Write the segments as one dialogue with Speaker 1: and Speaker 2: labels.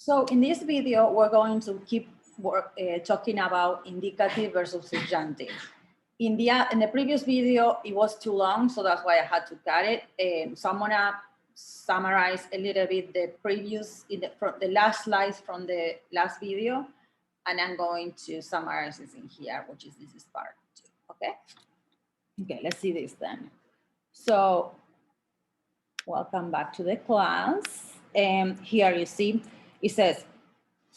Speaker 1: So in this video, we're going to keep talking about indicative versus subjunctive. In the previous video, it was too long, so that's why I had to cut it. So I'm gonna summarize a little bit the previous, from the last slides from the last video, and I'm going to summarize this in here, which is this is part 2, okay? Okay, let's see this then. So welcome back to the class. Here you see, it says,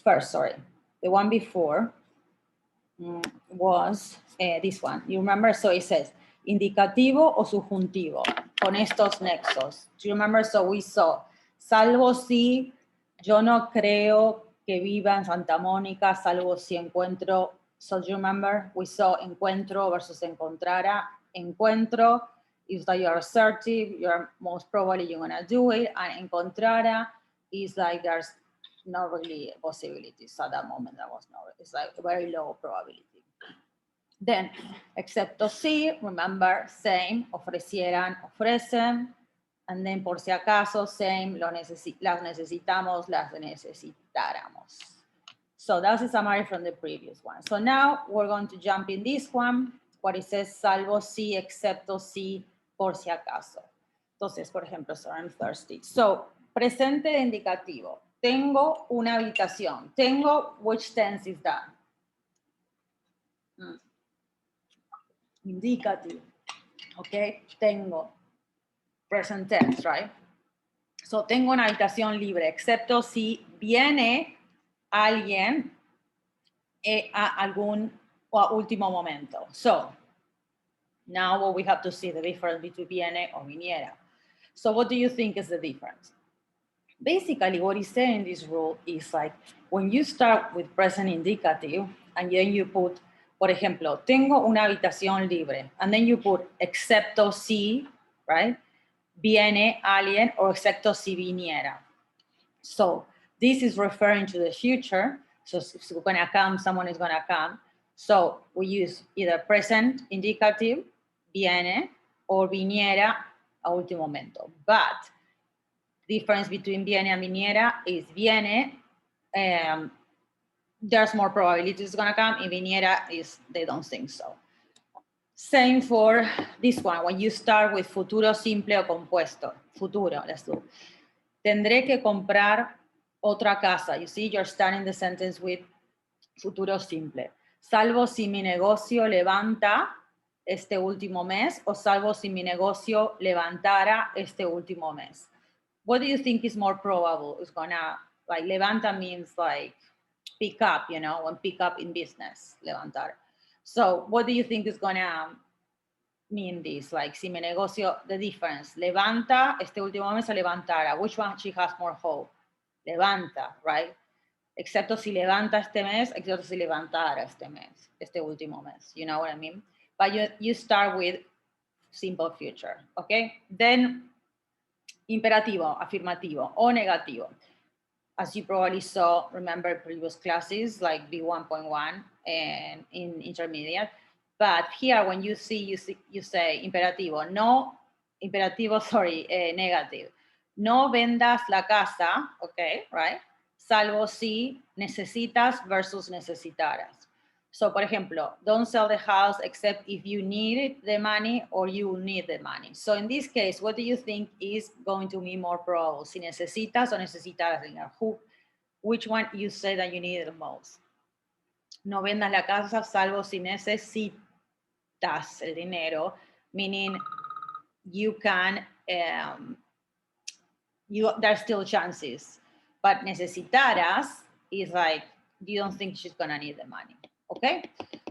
Speaker 1: first, sorry, the one before was this one. You remember? So it says, indicativo o subjuntivo, con estos nexos. Do you remember? So we saw, salvo si yo no creo que viva en Santa Mónica, salvo si encuentro. So do you remember? We saw encuentro versus encontrara. Encuentro is that you're assertive, you're most probably you're gonna do it, and encontrara is like there's not really possibilities at that moment. That was not, it's like a very low probability. Then, excepto si, remember, same, ofrecieran, ofrecen, and then por si acaso, same, las necesitamos, las necesitáramos. So that's a summary from the previous one. So now we're going to jump in this one, where it says salvo si, excepto si, por si acaso. Entonces, por ejemplo, so I'm thirsty. So, presente de indicativo. Tengo una habitación. Tengo, which tense is that? Indicative. Okay, tengo. Present tense, right? So, tengo una habitación libre, excepto si viene alguien a algún o a último momento. So, now what we have to see the difference between viene or viniera. So, what do you think is the difference? Basically, what he's saying in this rule is like, when you start with present indicative, and then you put, por ejemplo, tengo una habitación libre, and then you put excepto si, right? Viene alguien, or excepto si viniera. So this is referring to the future. So it's gonna come, someone is gonna come. So we use either present indicative, viene, or viniera a último momento. But difference between viene and viniera is viene, there's more probability it's gonna come, and viniera is, they don't think so. Same for this one, when you start with futuro simple o compuesto. Futuro, let's do. Tendré que comprar otra casa. You see, you're starting the sentence with futuro simple. Salvo si mi negocio levanta este último mes, o salvo si mi negocio levantara este último mes. What do you think is more probable? It's gonna, like, levanta means like pick up, you know, when pick up in business, levantar. So what do you think is gonna mean this? Like, si mi negocio, the difference, levanta este último mes o levantara, which one she has more hope? Levanta, right? Excepto si levanta este mes, excepto si levantara este mes, este último mes, you know what I mean? But you start with simple future, okay? Then, imperativo, afirmativo, o negativo. As you probably saw, remember previous classes like B1.1 and in intermediate. But here, when you say imperativo, no, imperativo, sorry, negative. No vendas la casa, okay, right? Salvo si necesitas versus necesitaras. So, por ejemplo, don't sell the house except if you need the money or you need the money. So, in this case, what do you think is going to be more probable? Si necesitas o necesitaras dinero. Which one you say that you need the most? No vendas la casa salvo si necesitas el dinero, meaning you can, there's still chances. But necesitaras is like, you don't think she's gonna need the money. Okay,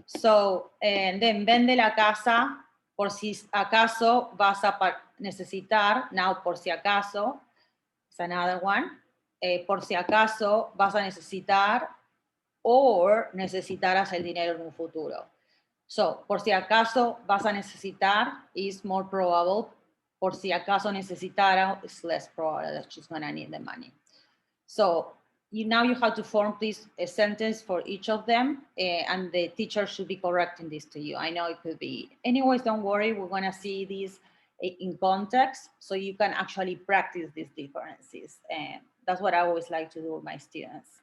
Speaker 1: so, and then vende la casa por si acaso vas a necesitar, now por si acaso, it's another one, por si acaso vas a necesitar or necesitarás el dinero en un futuro. So, por si acaso vas a necesitar is more probable, por si acaso necesitara is less probable that she's gonna need the money. So, now you have to form this a sentence for each of them, and the teacher should be correcting this to you. I know it could be. Anyways, don't worry, we're gonna see this in context, so you can actually practice these differences. And that's what I always like to do with my students.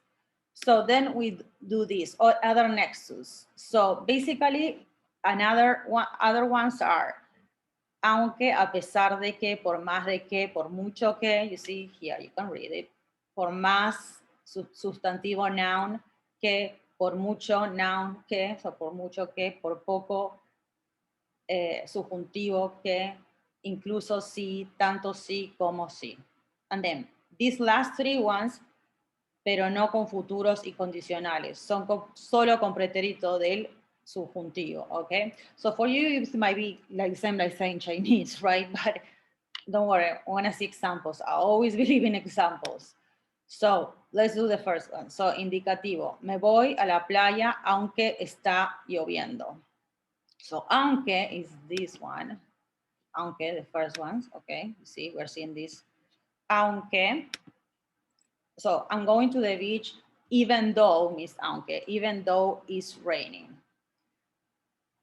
Speaker 1: So then we do this, or other nexus. So basically, other ones are, aunque, a pesar de que, por más de que, por mucho que, you see here, you can read it, por más, sustantivo noun, que, por mucho noun, que, so por mucho que, por poco, subjuntivo que, incluso sí, tanto sí como sí. And then, these last three ones, pero no con futuros y condicionales, son solo con pretérito del subjuntivo, okay? So for you, it might be like same like saying Chinese, right? But don't worry, I want to see examples. I always believe in examples. So let's do the first one. So indicativo, me voy a la playa aunque está lloviendo. So aunque is this one. Aunque, the first ones, okay? See, we're seeing this. Aunque. So I'm going to the beach even though, Miss Aunque, even though it's raining.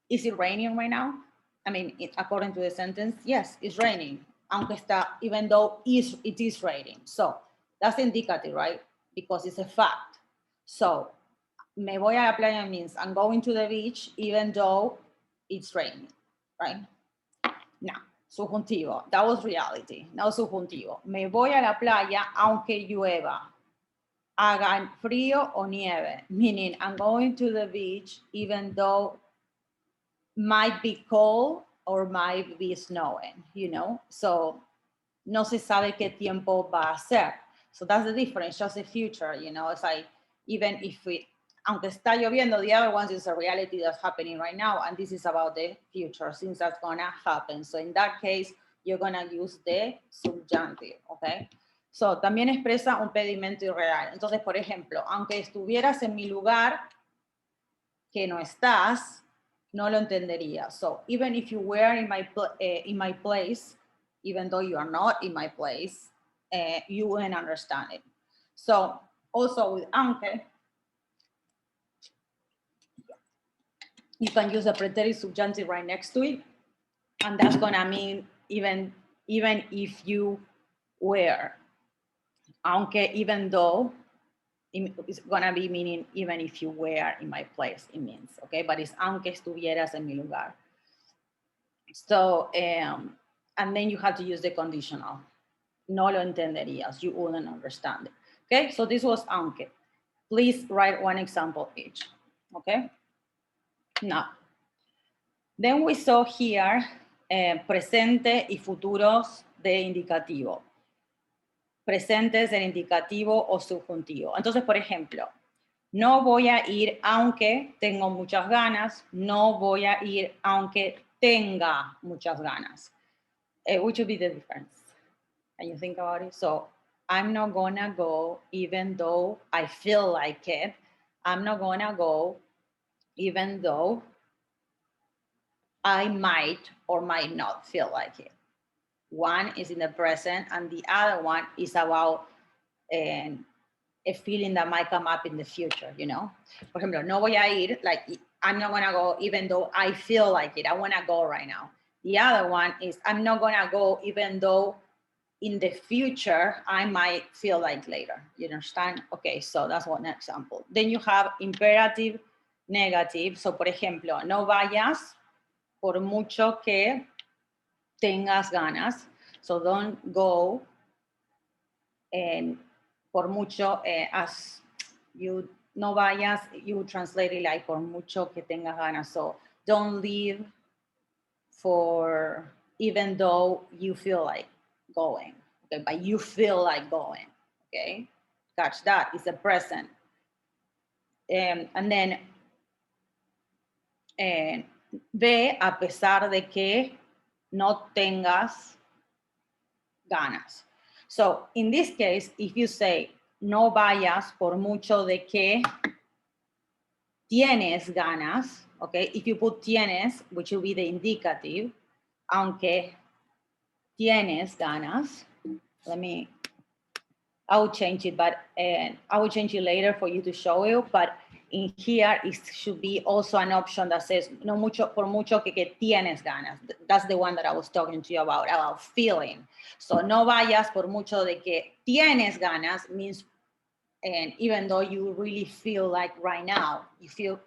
Speaker 1: Is it raining right now? I mean, according to the sentence, yes, it's raining. Aunque está, even though it is raining. So that's indicative, right? Because it's a fact. So me voy a la playa means I'm going to the beach even though it's raining, right? Now, subjuntivo, that was reality. Now subjuntivo, me voy a la playa aunque llueva. Haga frío o nieve, meaning I'm going to the beach even though might be cold or might be snowing, you know? So no se sabe qué tiempo va a ser. So that's the difference, just the future, you know? It's like, even if aunque está lloviendo, the other ones is a reality that's happening right now, and this is about the future, since that's gonna happen. So in that case, you're gonna use the subjunctive, okay? So, también expresa un pedimento irreal. Entonces, por ejemplo, aunque estuvieras en mi lugar, que no estás, no lo entendería. So, even if you were in my place, even though you are not in my place, you wouldn't understand it. So, also with aunque, you can use a preterite subjunctive right next to it, and that's gonna mean even if you were. Aunque, even though, it's gonna be meaning even if you were in my place, it means, okay? But it's aunque estuvieras en mi lugar. So, and then you have to use the conditional. No lo entenderías, you wouldn't understand it. Okay, so this was aunque. Please write one example each, okay? Now, then we saw here presente y futuros de indicativo. Presentes del indicativo o subjuntivo. Entonces, por ejemplo, no voy a ir aunque tengo muchas ganas, no voy a ir aunque tenga muchas ganas. Which would be the difference? Can you think about it? So, I'm not gonna go even though I feel like it. I'm not gonna go even though I might or might not feel like it. One is in the present and the other one is about a feeling that might come up in the future, you know? Por ejemplo, no voy a ir, like, I'm not gonna go even though I feel like it. I wanna go right now. The other one is, I'm not gonna go even though in the future, I might feel like later. You understand? Okay, so that's one example. Then you have imperative, negative. So, por ejemplo, no vayas por mucho que tengas ganas. So don't go and por mucho, as you no vayas, you translate it like por mucho que tengas ganas. So don't leave for even though you feel like going, okay, but you feel like going, okay? Catch that, it's a present. And then, ve a pesar de que no tengas ganas. So in this case, if you say, no vayas por mucho de que tienes ganas, okay, if you put tienes, which will be the indicative, aunque tienes ganas, let me I will change it, but I will change it later for you to show you. But in here, it should be also an option that says, no mucho, por mucho que tienes ganas. That's the one that I was talking to you about feeling. So no vayas por mucho de que tienes ganas means, and even though you really feel like right now, you feel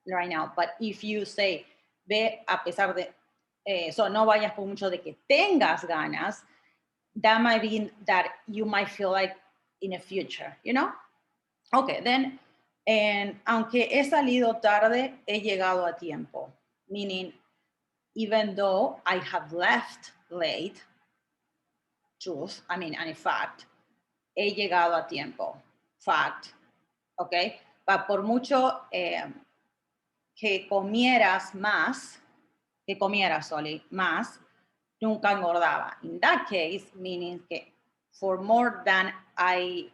Speaker 1: right now. But if you say, ve a pesar de, so no vayas por mucho de que tengas ganas, that might be that you might feel like in the future, you know? Okay, then, and aunque he salido tarde, he llegado a tiempo. Meaning, even though I have left late, truth, I mean, and in fact, he llegado a tiempo, fact, okay? But por mucho que comieras más, más, nunca engordaba. In that case, meaning que for more than I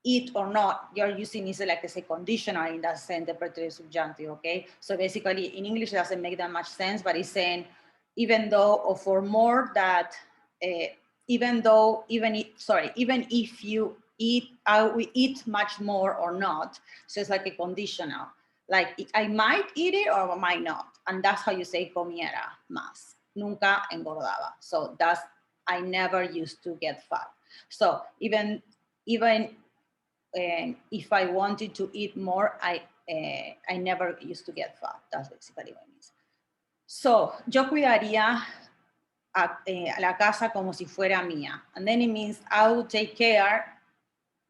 Speaker 1: eat or not, you're using is like a conditional in that sense, the preterite subjunctive, okay? So basically in English, it doesn't make that much sense, but it's saying, even though, or for more that, even if you eat, we eat much more or not. So it's like a conditional. Like I might eat it or I might not. And that's how you say comiera más. Nunca engordaba. So that's, I never used to get fat. So even if I wanted to eat more, I never used to get fat. That's basically what it means. So, yo cuidaría a la casa como si fuera mía. And then it means I will take care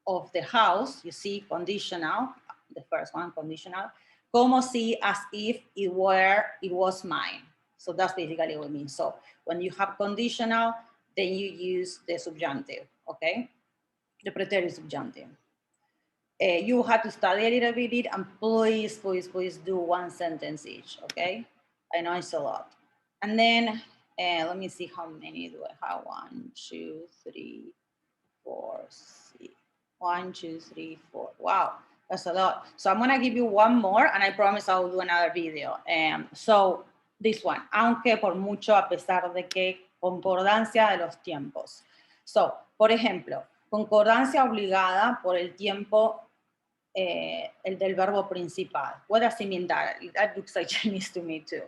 Speaker 1: of the house. You see, conditional, the first one, conditional. Como si, as if it was mine. So that's basically what it means. So when you have conditional, then you use the subjunctive, okay? The preterite subjunctive. You have to study a little bit and please do one sentence each, okay? I know it's a lot. And then let me see how many do I have. 1, 2, 3, 4, 6. 1, 2, 3, 4. Wow, that's a lot. So I'm gonna give you one more and I promise I will do another video. So this one, aunque por mucho, a pesar de que, concordancia de los tiempos. So, por ejemplo, concordancia obligada por el tiempo, el del verbo principal. What does it mean that? That looks like Chinese to me too.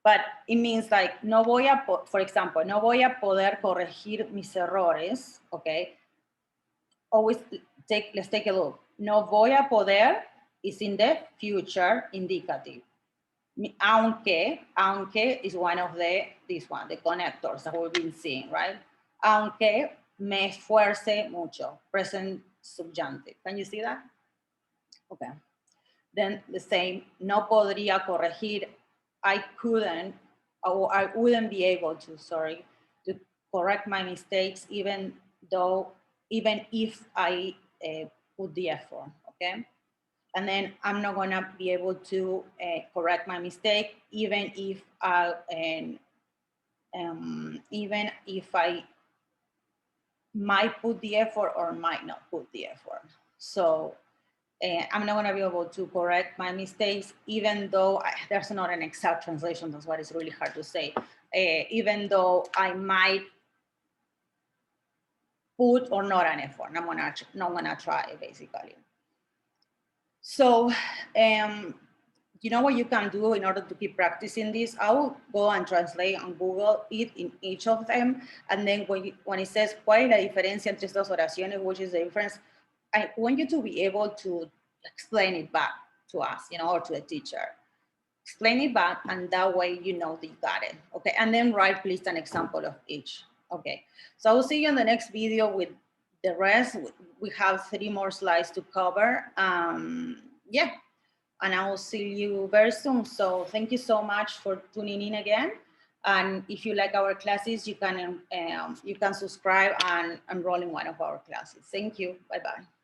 Speaker 1: But it means like, no voy a, for example, no voy a poder corregir mis errores, okay? Always let's take a look. No voy a poder is in the future indicative. Aunque is one of this one, the connectors that we've been seeing, right? Aunque me esfuerce mucho, present subjunctive. Can you see that? Okay. Then the same, no podría corregir, I couldn't, or I wouldn't be able to, to correct my mistakes even if I put the effort, okay? And then I'm not gonna be able to correct my mistake even if I might put the effort or might not put the effort. So I'm not gonna be able to correct my mistakes even though there's not an exact translation, that's why it's really hard to say. Even though I might put or not an effort, I'm not gonna try basically. So, you know what you can do in order to keep practicing this? I will go and translate on Google it in each of them. And then when it says, ¿cuál es la diferencia entre estas oraciones? Which is the difference? I want you to be able to explain it back to us, you know, or to the teacher. Explain it back, and that way you know that you got it. Okay, and then write please an example of each. Okay, so I will see you in the next video with the rest. We have 3 more slides to cover. Yeah, and I will see you very soon. So thank you so much for tuning in again. And if you like our classes, you can subscribe and enroll in one of our classes. Thank you. Bye-bye.